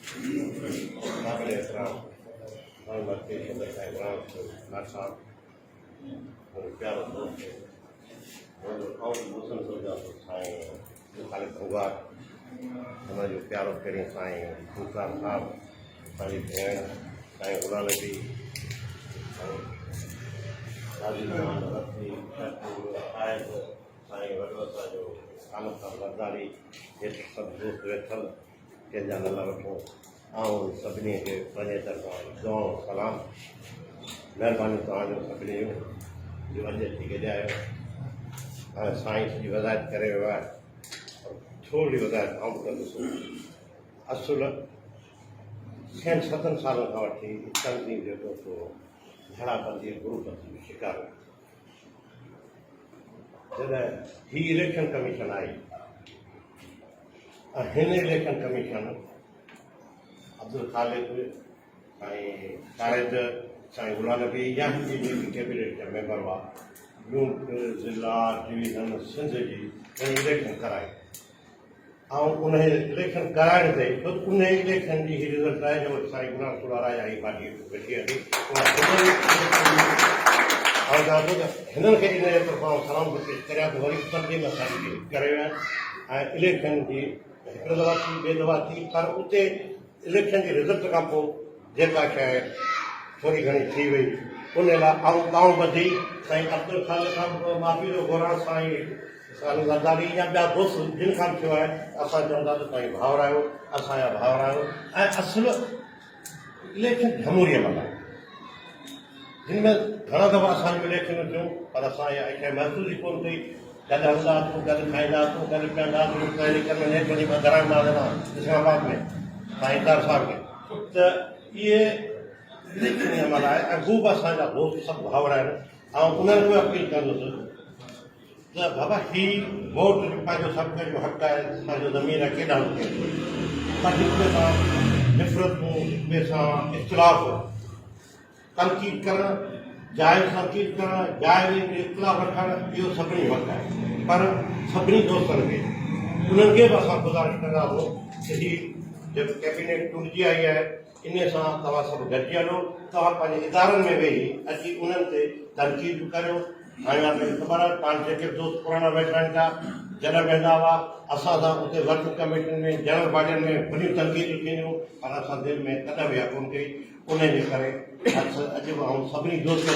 काबिल एहतराम मोहम्मद के सदर साहिबान खान साहब और प्यारो दोस्त और मुस्लिम सोचा तो साईं खालिद भगवान हमारे प्यारो करी साईं सुल्तान साहब साईं भेण साईं गुलाम नबी साईं वॾो जो आलम साहब लद्दारी हेठि सभु दोस्त वेठल कंहिंजा नाला वठूं ऐं सभिनी खे पंहिंजे तरफ़ां दुआ सलाम महिरबानी तव्हांजो सभिनी जो अॼु अची गॾियायो ऐं साईंस जी वज़ाहत करे वियो आहे थोरी वज़ाहत आउं कंदुसि असुल 6-7 सालनि खां वठी तंज़ीम जेको सो झड़ाबंदी ग्रुप जी शिकार जॾहिं ही इलेक्शन कमीशन आई ऐं हिन इलेक्शन कमीशन अब्दुल खालिद साईं शाहिद साईं गुलाम नबी या जेकी कैबिनेट जा मेंबर हुआ ॿियूं ज़िला डिवीज़न सिंध जी इलेक्शन कराई ऐं उन इलेक्शन कराइण ते उन इलेक्शन जी रिज़ल्ट आहे जो साईं गुलाम सुलारा जी पार्टी वेठी हली हिननि खे इन जे तरफ़ां सलाम पेश करियां त वरी तंज़ीम असांजी करे विया ऐं इलेक्शन जी हिकु दफ़ा थी ॿिए दफ़ा थी पर उते इलेक्शन जी रिज़ल्ट खां पोइ जेका शइ थोरी घणी थी वई उन लाइ आऊं ॿधी साईं अब्दुल खालिद खां माफ़ी जो घुरां साईं लद्दारी या ॿिया दोस्त जिन खां थियो आहे असां चवंदा त साईं भाउर आहियो असांजा भाउर आहियो ऐं असुलु इलेक्शन जमूरीअ महिल जिन में घणा दफ़ा असांजूं इलेक्शनूं थियूं पर असां इहा शइ महसूस ई कोन कई गॾु हलंदा हुआसीं गॾु खाईंदा हुआसीं गॾु पीअंदा हुआसीं नेट वञी घरां मां इस्लामाबाद में साईं दार साहिब खे त इहे इलेक्शन जी अमल आहे ऐं हू बि असांजा दोस्त सभु भाउर आहिनि ऐं उन्हनि खे अपील कंदुसि त बाबा ही वोट पंहिंजो सभु जो हक़ आहे असांजो ज़मीन आहे केॾा थिए पर हिक ॿिए सां निफ़रतूं हिक ॿिए सां इख़्तिलाफ़ तनक़ीद करणु जाइ तनक़ीद करणु जाइ इख़्तिलाफ़ रखणु इहो सभिनी जो हक़ आहे पर सभिनी दोस्तनि खे उन्हनि खे बि असां गुज़ारिश कंदासीं कि ही जेको कैबिनेट टूटिजी आई आहे इन सां तव्हां सभु गॾिजी हलो तव्हां पंहिंजे इदारनि में वेही अची उन्हनि ते तनक़ीद करियो हाणे तव्हांखे ख़बर आहे तव्हां जेके दोस्त पुराणा वेठा आहिनि था जॾहिं वेंदा हुआ असां सां उते वर्किंग कमेटियुनि में जनरल बॉडियुनि में वॾियूं तनक़ीदूं थींदियूं पर असां दिलि में कॾहिं बि कोन कई उन जे करे अॼु आऊं सभिनी दोस्तनि